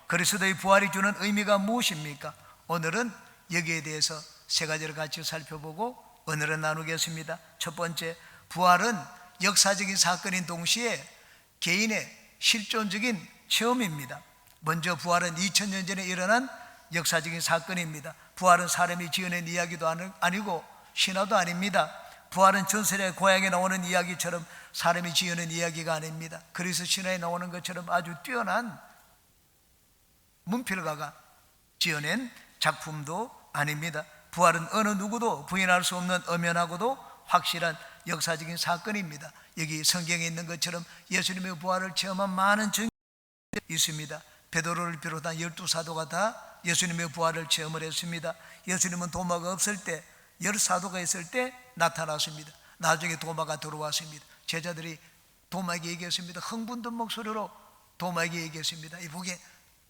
그리스도의 부활이 주는 의미가 무엇입니까? 오늘은 여기에 대해서 세 가지를 같이 살펴보고 오늘은 나누겠습니다. 첫 번째, 부활은 역사적인 사건인 동시에 개인의 실존적인 체험입니다. 먼저 부활은 2000년 전에 일어난 역사적인 사건입니다. 부활은 사람이 지어낸 이야기도 아니고 신화도 아닙니다. 부활은 전설의 고향에 나오는 이야기처럼 사람이 지어낸 이야기가 아닙니다. 그리스 신화에 나오는 것처럼 아주 뛰어난 문필가가 지어낸 작품도 아닙니다. 부활은 어느 누구도 부인할 수 없는 엄연하고도 확실한 역사적인 사건입니다. 여기 성경에 있는 것처럼 예수님의 부활을 체험한 많은 증인이 있습니다. 베드로를 비롯한 12사도가 다 예수님의 부활을 체험을 했습니다. 예수님은 도마가 없을 때, 10사도가 있을 때 나타났습니다. 나중에 도마가 들어왔습니다. 제자들이 도마에게 얘기했습니다. 흥분된 목소리로 도마에게 얘기했습니다. 이보게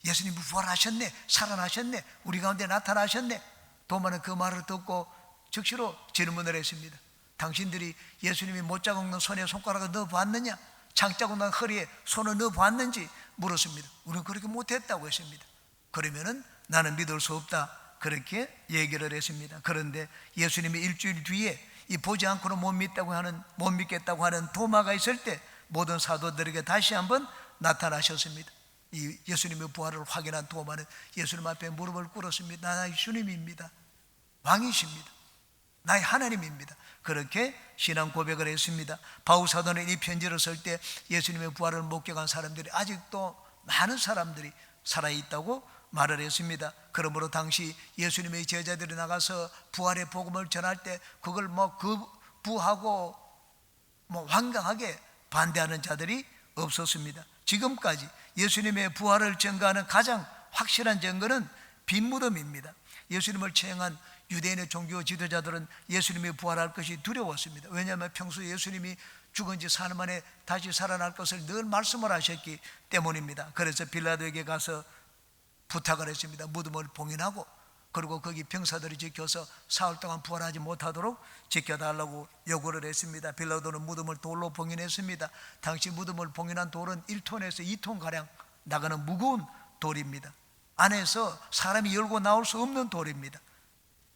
예수님이 부활하셨네, 살아나셨네, 우리 가운데 나타나셨네. 도마는 그 말을 듣고 즉시로 질문을 했습니다. 당신들이 예수님이 못자국 없는 손에 손가락을 넣어봤느냐? 장자국 난 허리에 손을 넣어봤는지 물었습니다. 우리는 그렇게 못했다고 했습니다. 그러면은 나는 믿을 수 없다, 그렇게 얘기를 했습니다. 그런데 예수님이 일주일 뒤에 이 보지 않고는 못 믿겠다고 하는 도마가 있을 때 모든 사도들에게 다시 한번 나타나셨습니다. 이 예수님의 부활을 확인한 도마는 예수님 앞에 무릎을 꿇었습니다. 나의 주님입니다, 왕이십니다, 나의 하나님입니다. 그렇게 신앙 고백을 했습니다. 바울 사도는 이 편지를 쓸 때 예수님의 부활을 목격한 사람들이 아직도 많은 사람들이 살아있다고 말을 했습니다. 그러므로 당시 예수님의 제자들이 나가서 부활의 복음을 전할 때 그걸 거부하고 완강하게 반대하는 자들이 없었습니다. 지금까지 예수님의 부활을 증거하는 가장 확실한 증거는 빈 무덤입니다. 예수님을 처형한 유대인의 종교 지도자들은 예수님이 부활할 것이 두려웠습니다. 왜냐하면 평소 예수님이 죽은 지 사흘 만에 다시 살아날 것을 늘 말씀을 하셨기 때문입니다. 그래서 빌라도에게 가서 부탁을 했습니다. 무덤을 봉인하고, 그리고 거기 병사들이 지켜서 사흘 동안 부활하지 못하도록 지켜달라고 요구를 했습니다. 빌라도는 무덤을 돌로 봉인했습니다. 당시 무덤을 봉인한 돌은 1톤에서 2톤가량 나가는 무거운 돌입니다. 안에서 사람이 열고 나올 수 없는 돌입니다.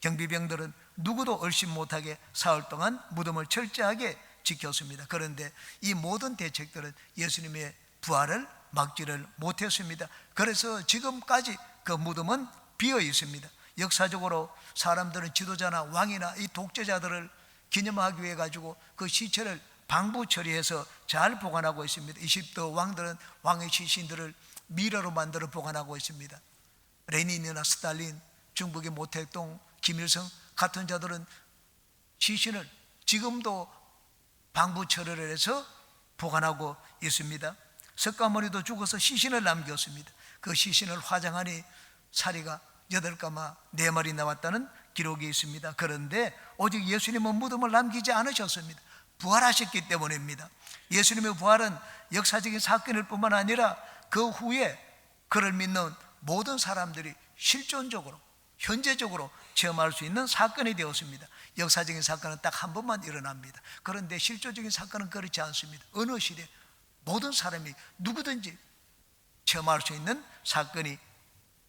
경비병들은 누구도 얼씬 못하게 사흘 동안 무덤을 철저하게 지켰습니다. 그런데 이 모든 대책들은 예수님의 부활을 막지를 못했습니다. 그래서 지금까지 그 무덤은 비어 있습니다. 역사적으로 사람들은 지도자나 왕이나 이 독재자들을 기념하기 위해 가지고 그 시체를 방부 처리해서 잘 보관하고 있습니다. 이집트 왕들은 왕의 시신들을 미러로 만들어 보관하고 있습니다. 레닌이나 스탈린, 중국의 모택동, 김일성 같은 자들은 시신을 지금도 방부 처리를 해서 보관하고 있습니다. 석가모니도 죽어서 시신을 남겼습니다. 그 시신을 화장하니 사리가 8가마 4마리 나왔다는 기록이 있습니다. 그런데 오직 예수님은 무덤을 남기지 않으셨습니다. 부활하셨기 때문입니다. 예수님의 부활은 역사적인 사건일 뿐만 아니라 그 후에 그를 믿는 모든 사람들이 실존적으로, 현재적으로 체험할 수 있는 사건이 되었습니다. 역사적인 사건은 딱 한 번만 일어납니다. 그런데 실존적인 사건은 그렇지 않습니다. 어느 시대 모든 사람이 누구든지 체험할 수 있는 사건이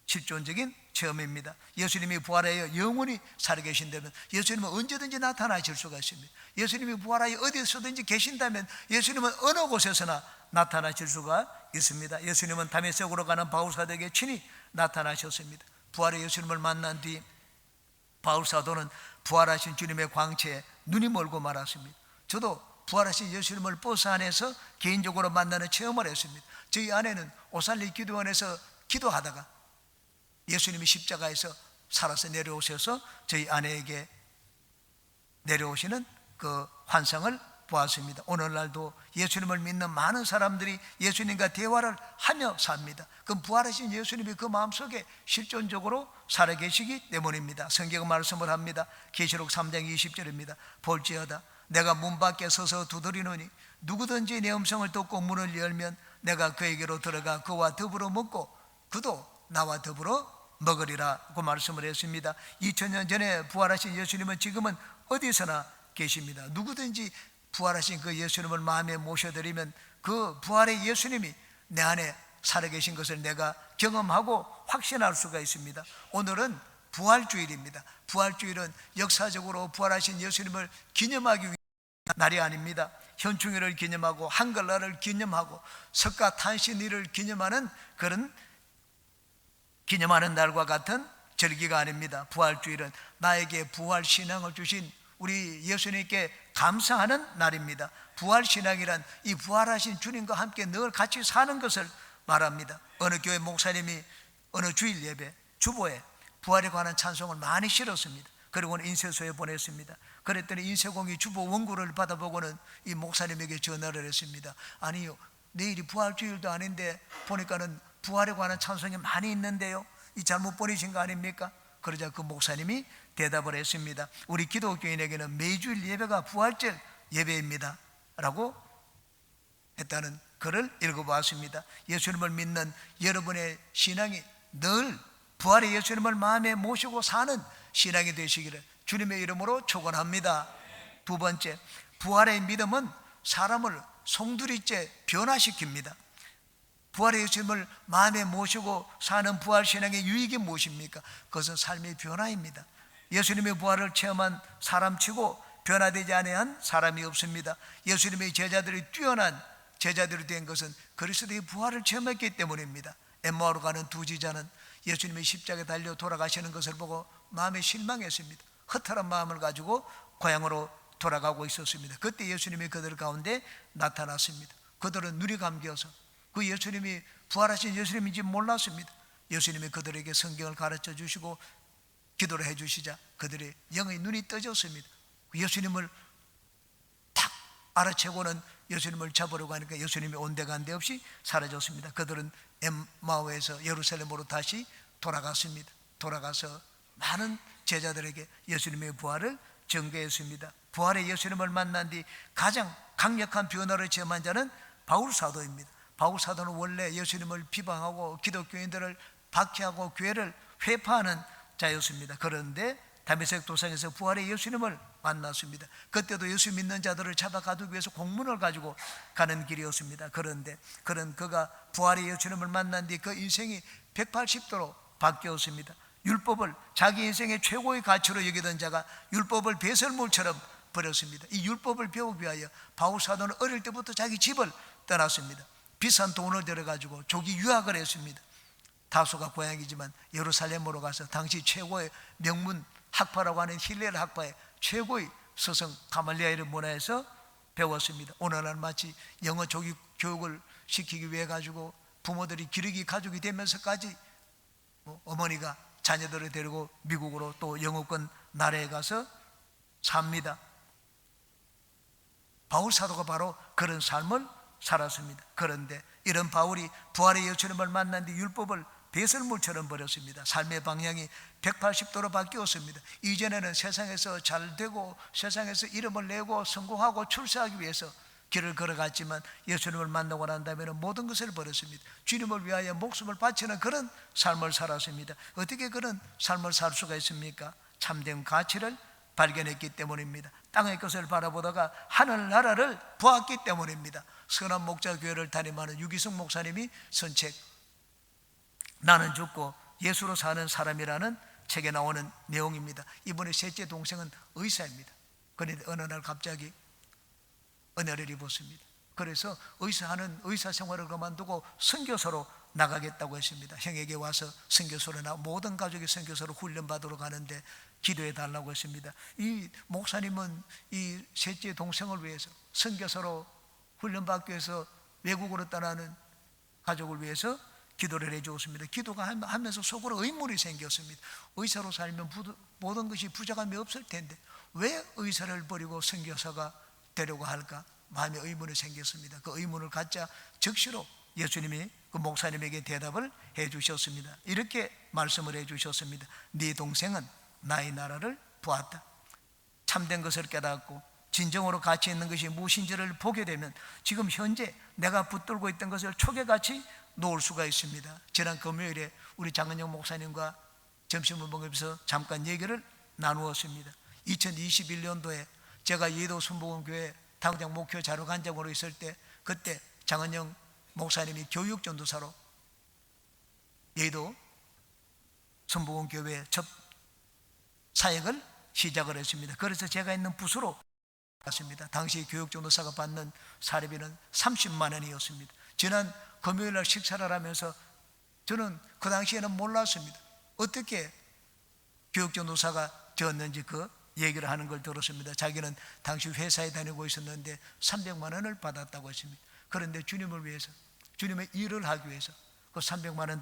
실존적인 체험입니다. 예수님이 부활하여 영원히 살아계신다면 예수님은 언제든지 나타나실 수가 있습니다. 예수님이 부활하여 어디서든지 계신다면 예수님은 어느 곳에서나 나타나실 수가 있습니다. 예수님은 다메섹으로 가는 바울사도에게 친히 나타나셨습니다. 부활의 예수님을 만난 뒤 바울사도는 부활하신 주님의 광채에 눈이 멀고 말았습니다. 저도 부활하신 예수님을 버스 안에서 개인적으로 만나는 체험을 했습니다. 저희 아내는 오살리 기도원에서 기도하다가 예수님이 십자가에서 살아서 내려오셔서 저희 아내에게 내려오시는 그 환상을 보았습니다. 오늘날도 예수님을 믿는 많은 사람들이 예수님과 대화를 하며 삽니다. 그럼 부활하신 예수님이 그 마음속에 실존적으로 살아계시기 때문입니다. 성경은 말씀을 합니다. 계시록 3장 20절입니다. 볼지어다 내가 문 밖에 서서 두드리노니 누구든지 내 음성을 듣고 문을 열면 내가 그에게로 들어가 그와 더불어 먹고 그도 나와 더불어 먹으리라고 말씀을 했습니다. 2000년 전에 부활하신 예수님은 지금은 어디서나 계십니다. 누구든지 부활하신 그 예수님을 마음에 모셔드리면 그 부활의 예수님이 내 안에 살아계신 것을 내가 경험하고 확신할 수가 있습니다. 오늘은 부활주일입니다. 부활주일은 역사적으로 부활하신 예수님을 기념하기 위한 날이 아닙니다. 현충일을 기념하고 한글날을 기념하고 석가탄신일을 기념하는 그런 기념하는 날과 같은 절기가 아닙니다. 부활주일은 나에게 부활신앙을 주신 우리 예수님께 감사하는 날입니다. 부활신앙이란 이 부활하신 주님과 함께 늘 같이 사는 것을 말합니다. 어느 교회 목사님이 어느 주일 예배 주보에 부활에 관한 찬송을 많이 실었습니다. 그리고는 인쇄소에 보냈습니다. 그랬더니 인쇄공이 주보 원고를 받아보고는 이 목사님에게 전화를 했습니다. 아니요, 내일이 부활주일도 아닌데 보니까는 부활에 관한 찬송이 많이 있는데요, 이 잘못 보내신 거 아닙니까? 그러자 그 목사님이 대답을 했습니다. 우리 기독교인에게는 매주일 예배가 부활절 예배입니다 라고 했다는 글을 읽어보았습니다. 예수님을 믿는 여러분의 신앙이 늘 부활의 예수님을 마음에 모시고 사는 신앙이 되시기를 주님의 이름으로 축원합니다. 두 번째, 부활의 믿음은 사람을 송두리째 변화시킵니다. 부활의 예수님을 마음에 모시고 사는 부활신앙의 유익이 무엇입니까? 그것은 삶의 변화입니다. 예수님의 부활을 체험한 사람치고 변화되지 아니한 사람이 없습니다. 예수님의 제자들이 뛰어난 제자들이 된 것은 그리스도의 부활을 체험했기 때문입니다. 엠마오로 가는 두 제자는 예수님의 십자가에 달려 돌아가시는 것을 보고 마음에 실망했습니다. 허탈한 마음을 가지고 고향으로 돌아가고 있었습니다. 그때 예수님이 그들 가운데 나타났습니다. 그들은 눈이 감겨서 그 예수님이 부활하신 예수님인지 몰랐습니다. 예수님이 그들에게 성경을 가르쳐 주시고 기도를 해 주시자 그들의 영의 눈이 떠졌습니다. 예수님을 탁 알아채고는 예수님을 잡으려고 하니까 예수님이 온데간데 없이 사라졌습니다. 그들은 엠마오에서 예루살렘으로 다시 돌아갔습니다. 돌아가서 많은 제자들에게 예수님의 부활을 전개했습니다. 부활의 예수님을 만난 뒤 가장 강력한 변화를 체험한 자는 바울 사도입니다. 바울 사도는 원래 예수님을 비방하고 기독교인들을 박해하고 교회를 회파하는 자였습니다. 그런데 다메섹 도상에서 부활의 예수님을 만났습니다. 그때도 예수 믿는 자들을 잡아 가두기 위해서 공문을 가지고 가는 길이었습니다. 그런데 그가 부활의 예수님을 만난 뒤 그 인생이 180도로 바뀌었습니다. 율법을 자기 인생의 최고의 가치로 여기던 자가 율법을 배설물처럼 버렸습니다. 이 율법을 배우기 위하여 바울 사도는 어릴 때부터 자기 집을 떠났습니다. 비싼 돈을 들여가지고 조기 유학을 했습니다. 다소가 고향이지만 예루살렘으로 가서 당시 최고의 명문 학파라고 하는 힐렐 학파의 최고의 스승 가말리엘의 문화에서 배웠습니다. 오늘날 마치 영어 조기 교육을 시키기 위해 가지고 부모들이 기르기 가족이 되면서까지 어머니가 자녀들을 데리고 미국으로 또 영어권 나라에 가서 삽니다. 바울 사도가 바로 그런 삶을 살았습니다. 그런데 이런 바울이 부활의 예수님을 만난 뒤 율법을 배설물처럼 버렸습니다. 삶의 방향이 180도로 바뀌었습니다. 이전에는 세상에서 잘 되고 세상에서 이름을 내고 성공하고 출세하기 위해서 길을 걸어갔지만 예수님을 만나고 난 다음에는 모든 것을 버렸습니다. 주님을 위하여 목숨을 바치는 그런 삶을 살았습니다. 어떻게 그런 삶을 살 수가 있습니까? 참된 가치를 발견했기 때문입니다. 땅의 것을 바라보다가 하늘나라를 보았기 때문입니다. 선한 목자 교회를 담임하는 유기성 목사님이 쓴 책 나는 죽고 예수로 사는 사람이라는 책에 나오는 내용입니다. 이분의 셋째 동생은 의사입니다. 그런데 어느 날 갑자기 은혜를 입었습니다. 그래서 의사 생활을 그만두고 선교사로 나가겠다고 했습니다. 형에게 와서 선교사로 모든 가족이 선교사로 훈련받으러 가는데 기도해 달라고 했습니다. 이 목사님은 이 셋째 동생을 위해서 선교사로 훈련받기 위해서 외국으로 떠나는 가족을 위해서 기도를 해 주었습니다. 기도가 하면서 속으로 의문이 생겼습니다. 의사로 살면 모든 것이 부족함이 없을 텐데 왜 의사를 버리고 선교사가 되려고 할까? 마음에 의문이 생겼습니다. 그 의문을 갖자 즉시로 예수님이 그 목사님에게 대답을 해 주셨습니다. 이렇게 말씀을 해 주셨습니다. 네 동생은 나의 나라를 보았다. 참된 것을 깨닫고 진정으로 가치 있는 것이 무엇인지를 보게 되면 지금 현재 내가 붙들고 있던 것을 촉에같이 놓을 수가 있습니다. 지난 금요일에 우리 장은영 목사님과 점심을 먹으면서 잠깐 얘기를 나누었습니다. 2021년도에 제가 예도 순복음교회 당장 목회 자료관장으로 있을 때 그때 장은영 목사님이 교육전도사로 여의도 선보원교회 첫 사역을 시작을 했습니다. 그래서 제가 있는 부서로 갔습니다. 당시 교육전도사가 받는 사례비는 30만 원이었습니다. 지난 금요일날 식사를 하면서 저는 그 당시에는 몰랐습니다. 어떻게 교육전도사가 되었는지 그 얘기를 하는 걸 들었습니다. 자기는 당시 회사에 다니고 있었는데 300만 원을 받았다고 했습니다. 그런데 주님을 위해서, 주님의 일을 하기 위해서 그 300만 원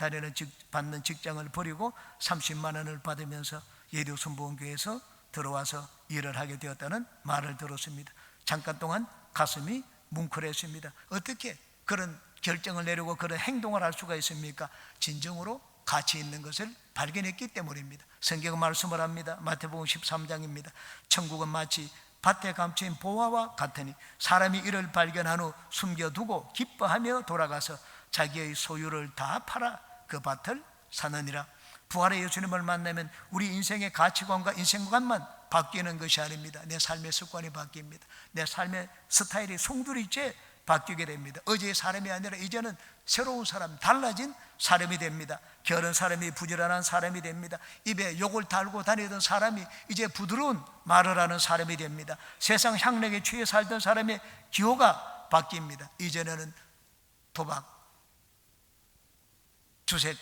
받는 직장을 버리고 30만 원을 받으면서 예도 선보원교회에서 들어와서 일을 하게 되었다는 말을 들었습니다. 잠깐 동안 가슴이 뭉클했습니다. 어떻게 그런 결정을 내리고 그런 행동을 할 수가 있습니까? 진정으로 가치 있는 것을 발견했기 때문입니다. 성경은 말씀을 합니다. 마태복음 13장입니다. 천국은 마치 밭에 감추인 보화와 같으니 사람이 이를 발견한 후 숨겨두고 기뻐하며 돌아가서 자기의 소유를 다 팔아 그 밭을 사느니라. 부활의 예수님을 만나면 우리 인생의 가치관과 인생관만 바뀌는 것이 아닙니다. 내 삶의 습관이 바뀝니다. 내 삶의 스타일이 송두리째 바뀌게 됩니다. 어제의 사람이 아니라 이제는 새로운 사람, 달라진 사람이 됩니다. 게으른 사람이 부지런한 사람이 됩니다. 입에 욕을 달고 다니던 사람이 이제 부드러운 말을 하는 사람이 됩니다. 세상 향락에 취해 살던 사람의 기호가 바뀝니다. 이전에는 도박, 주색,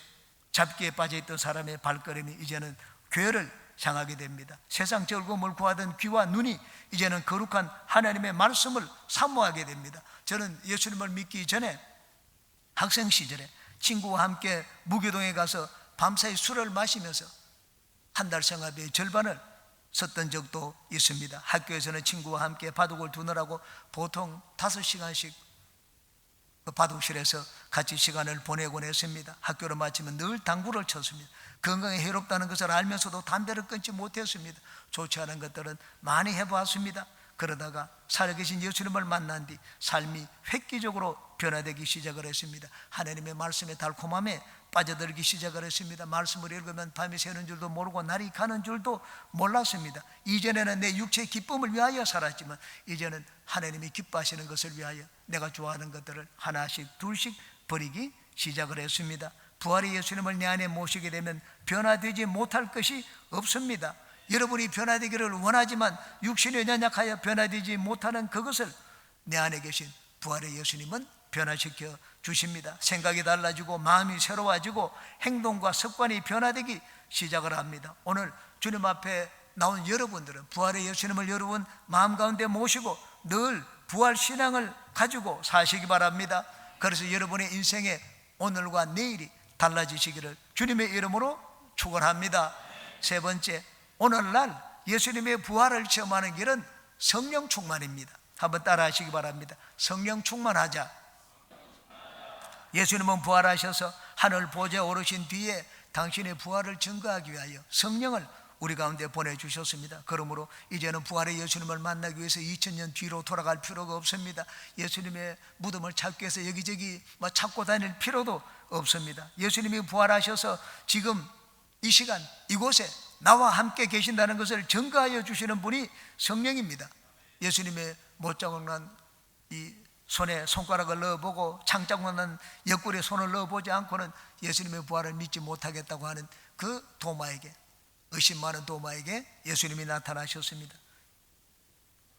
잡기에 빠져있던 사람의 발걸음이 이제는 교회를 향하게 됩니다. 세상 즐거움을 구하던 귀와 눈이 이제는 거룩한 하나님의 말씀을 사모하게 됩니다. 저는 예수님을 믿기 전에 학생 시절에 친구와 함께 무교동에 가서 밤사이 술을 마시면서 한 달 생활비의 절반을 썼던 적도 있습니다. 학교에서는 친구와 함께 바둑을 두느라고 보통 5시간씩 그 바둑실에서 같이 시간을 보내곤 했습니다. 학교를 마치면 늘 당구를 쳤습니다. 건강에 해롭다는 것을 알면서도 담배를 끊지 못했습니다. 좋지 않은 것들은 많이 해보았습니다. 그러다가 살아계신 예수님을 만난 뒤 삶이 획기적으로 변화되기 시작을 했습니다. 하나님의 말씀의 달콤함에 빠져들기 시작을 했습니다. 말씀을 읽으면 밤이 새는 줄도 모르고 날이 가는 줄도 몰랐습니다. 이전에는 내 육체의 기쁨을 위하여 살았지만 이제는 하나님이 기뻐하시는 것을 위하여 내가 좋아하는 것들을 하나씩 둘씩 버리기 시작을 했습니다. 부활의 예수님을 내 안에 모시게 되면 변화되지 못할 것이 없습니다. 여러분이 변화되기를 원하지만 육신이 연약하여 변화되지 못하는 그것을 내 안에 계신 부활의 예수님은 변화시켜 주십니다. 생각이 달라지고 마음이 새로워지고 행동과 습관이 변화되기 시작을 합니다. 오늘 주님 앞에 나온 여러분들은 부활의 예수님을 여러분 마음 가운데 모시고 늘 부활 신앙을 가지고 사시기 바랍니다. 그래서 여러분의 인생의 오늘과 내일이 달라지시기를 주님의 이름으로 축원합니다. 세 번째, 오늘날 예수님의 부활을 체험하는 길은 성령 충만입니다. 한번 따라 하시기 바랍니다. 성령 충만하자. 예수님은 부활하셔서 하늘 보좌에 오르신 뒤에 당신의 부활을 증거하기 위하여 성령을 우리 가운데 보내주셨습니다. 그러므로 이제는 부활의 예수님을 만나기 위해서 2000년 뒤로 돌아갈 필요가 없습니다. 예수님의 무덤을 찾기 위해서 여기저기 찾고 다닐 필요도 없습니다. 예수님이 부활하셔서 지금 이 시간 이곳에 나와 함께 계신다는 것을 증거하여 주시는 분이 성령입니다. 예수님의 못자국 난 이 손에 손가락을 넣어보고 창자국 난 옆구리에 손을 넣어보지 않고는 예수님의 부활을 믿지 못하겠다고 하는 그 도마에게, 의심 많은 도마에게 예수님이 나타나셨습니다.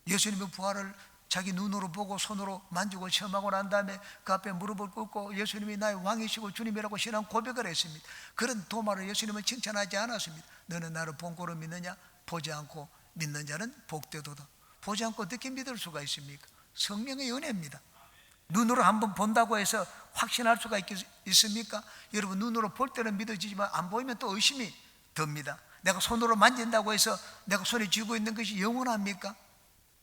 예수님의 부활을 자기 눈으로 보고 손으로 만지고 체험하고 난 다음에 그 앞에 무릎을 꿇고 예수님이 나의 왕이시고 주님이라고 신앙 고백을 했습니다. 그런 도마를 예수님은 칭찬하지 않았습니다. 너는 나를 본고로 믿느냐? 보지 않고 믿는 자는 복되도다. 보지 않고 어떻게 믿을 수가 있습니까? 성령의 은혜입니다. 눈으로 한번 본다고 해서 확신할 수가 있습니까? 여러분, 눈으로 볼 때는 믿어지지만 안 보이면 또 의심이 듭니다. 내가 손으로 만진다고 해서 내가 손에 쥐고 있는 것이 영원합니까?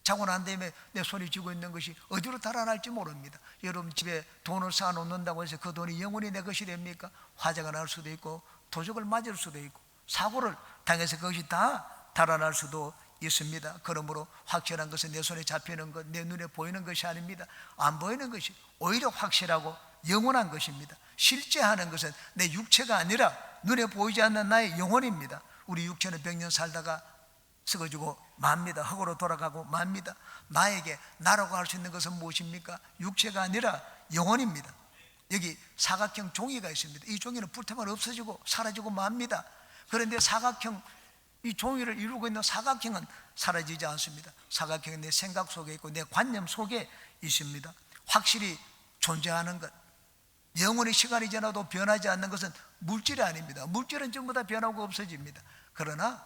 자고 난 다음에 내 손에 쥐고 있는 것이 어디로 달아날지 모릅니다. 여러분, 집에 돈을 쌓아놓는다고 해서 그 돈이 영원히 내 것이 됩니까? 화재가 날 수도 있고 도적을 맞을 수도 있고 사고를 당해서 그것이 다 달아날 수도 있습니다. 그러므로 확실한 것은 내 손에 잡히는 것, 내 눈에 보이는 것이 아닙니다. 안 보이는 것이 오히려 확실하고 영원한 것입니다. 실제하는 것은 내 육체가 아니라 눈에 보이지 않는 나의 영혼입니다. 우리 육체는 100년 살다가 썩어지고 맙니다. 흙으로 돌아가고 맙니다. 나에게 나라고 할 수 있는 것은 무엇입니까? 육체가 아니라 영혼입니다. 여기 사각형 종이가 있습니다. 이 종이는 불태면 없어지고 사라지고 맙니다. 그런데 사각형, 이 종이를 이루고 있는 사각형은 사라지지 않습니다. 사각형은 내 생각 속에 있고 내 관념 속에 있습니다. 확실히 존재하는 것, 영원히 시간이 지나도 변하지 않는 것은 물질이 아닙니다. 물질은 전부 다 변하고 없어집니다. 그러나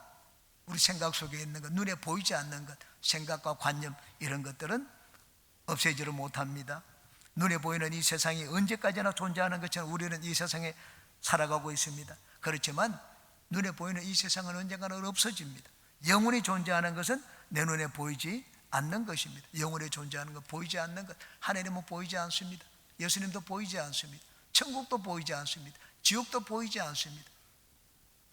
우리 생각 속에 있는 것, 눈에 보이지 않는 것, 생각과 관념, 이런 것들은 없애지를 못합니다. 눈에 보이는 이 세상이 언제까지나 존재하는 것처럼 우리는 이 세상에 살아가고 있습니다. 그렇지만 눈에 보이는 이 세상은 언젠가는 없어집니다. 영원히 존재하는 것은 내 눈에 보이지 않는 것입니다. 영원히 존재하는 것, 보이지 않는 것. 하나님은 보이지 않습니다. 예수님도 보이지 않습니다. 천국도 보이지 않습니다. 지옥도 보이지 않습니다.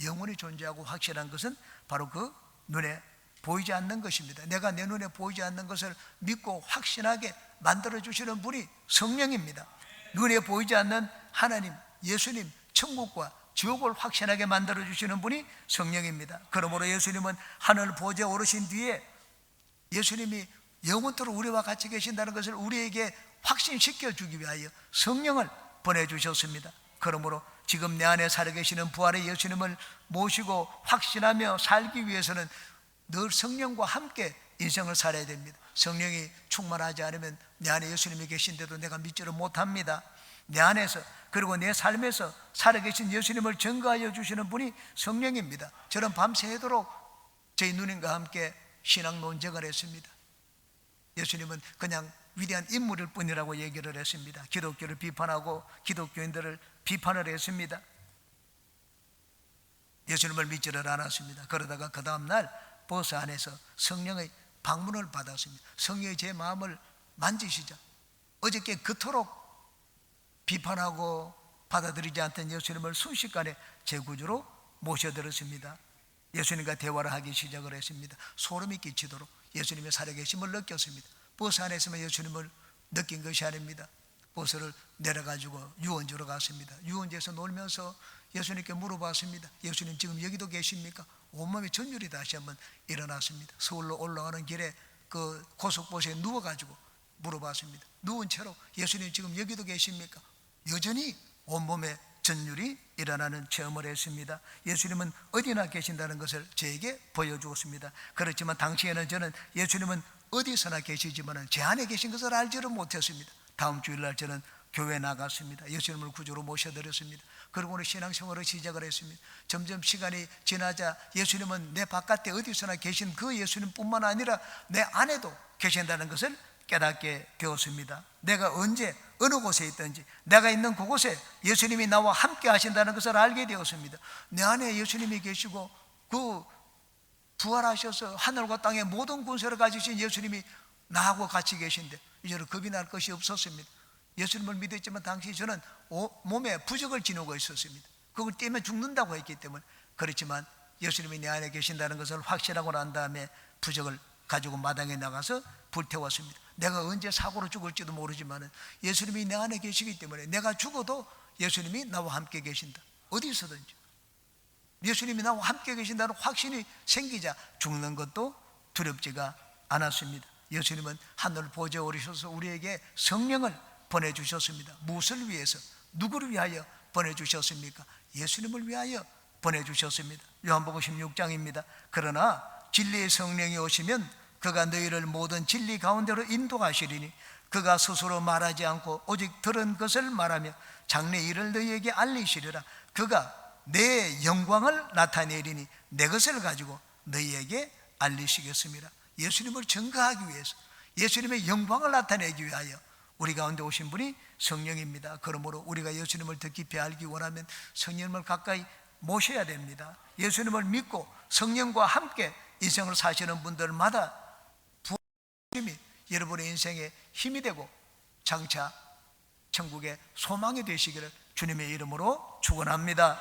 영원히 존재하고 확실한 것은 바로 그 눈에 보이지 않는 것입니다. 내가 내 눈에 보이지 않는 것을 믿고 확신하게 만들어주시는 분이 성령입니다. 눈에 보이지 않는 하나님, 예수님, 천국과 지옥을 확신하게 만들어주시는 분이 성령입니다. 그러므로 예수님은 하늘 보좌에 오르신 뒤에 예수님이 영원토록 우리와 같이 계신다는 것을 우리에게 확신시켜 주기 위하여 성령을 보내주셨습니다. 그러므로 지금 내 안에 살아계시는 부활의 예수님을 모시고 확신하며 살기 위해서는 늘 성령과 함께 인생을 살아야 됩니다. 성령이 충만하지 않으면 내 안에 예수님이 계신데도 내가 믿지를 못합니다. 내 안에서, 그리고 내 삶에서 살아계신 예수님을 증거하여 주시는 분이 성령입니다. 저는 밤새도록 저희 누님과 함께 신앙 논쟁을 했습니다. 예수님은 그냥 위대한 인물일 뿐이라고 얘기를 했습니다. 기독교를 비판하고 기독교인들을 비판을 했습니다. 예수님을 믿지를 않았습니다. 그러다가 그 다음날 버스 안에서 성령의 방문을 받았습니다. 성령이 제 마음을 만지시자 어저께 그토록 비판하고 받아들이지 않던 예수님을 순식간에 제 구주로 모셔들었습니다. 예수님과 대화를 하기 시작을 했습니다. 소름이 끼치도록 예수님의 살아계심을 느꼈습니다. 버스 안에서만 예수님을 느낀 것이 아닙니다. 버스를 내려가지고 유원지로 갔습니다. 유원지에서 놀면서 예수님께 물어봤습니다. 예수님 지금 여기도 계십니까? 온몸에 전율이 다시 한번 일어났습니다. 서울로 올라가는 길에 그 고속버스에 누워가지고 물어봤습니다. 누운 채로 예수님 지금 여기도 계십니까? 여전히 온몸에 전율이 일어나는 체험을 했습니다. 예수님은 어디나 계신다는 것을 저에게 보여주었습니다. 그렇지만 당시에는 저는 예수님은 어디서나 계시지만 제 안에 계신 것을 알지를 못했습니다. 다음 주일날 저는 교회에 나갔습니다. 예수님을 구주로 모셔드렸습니다. 그리고 오늘 신앙생활을 시작을 했습니다. 점점 시간이 지나자 예수님은 내 바깥에 어디서나 계신 그 예수님뿐만 아니라 내 안에도 계신다는 것을 깨닫게 되었습니다. 내가 언제 어느 곳에 있든지 내가 있는 그곳에 예수님이 나와 함께 하신다는 것을 알게 되었습니다. 내 안에 예수님이 계시고 그 부활하셔서 하늘과 땅의 모든 군세를 가지신 예수님이 나하고 같이 계신데 이제는 겁이 날 것이 없었습니다. 예수님을 믿었지만 당시 저는 몸에 부적을 지니고 있었습니다. 그걸 떼면 죽는다고 했기 때문에. 그렇지만 예수님이 내 안에 계신다는 것을 확신하고 난 다음에 부적을 가지고 마당에 나가서 불태웠습니다. 내가 언제 사고로 죽을지도 모르지만 예수님이 내 안에 계시기 때문에 내가 죽어도 예수님이 나와 함께 계신다. 어디서든지 예수님이 나와 함께 계신다는 확신이 생기자 죽는 것도 두렵지가 않았습니다. 예수님은 하늘 보좌에 오르셔서 우리에게 성령을 보내주셨습니다. 무엇을 위해서, 누구를 위하여 보내주셨습니까? 예수님을 위하여 보내주셨습니다. 요한복음 16장입니다. 그러나 진리의 성령이 오시면 그가 너희를 모든 진리 가운데로 인도하시리니 그가 스스로 말하지 않고 오직 들은 것을 말하며 장래 일을 너희에게 알리시리라. 그가 내 영광을 나타내리니 내 것을 가지고 너희에게 알리시겠습니다. 예수님을 증거하기 위해서, 예수님의 영광을 나타내기 위하여 우리 가운데 오신 분이 성령입니다. 그러므로 우리가 예수님을 더 깊이 알기 원하면 성령을 가까이 모셔야 됩니다. 예수님을 믿고 성령과 함께 인생을 사시는 분들마다 부활이 여러분의 인생에 힘이 되고 장차 천국의 소망이 되시기를 주님의 이름으로 축원합니다.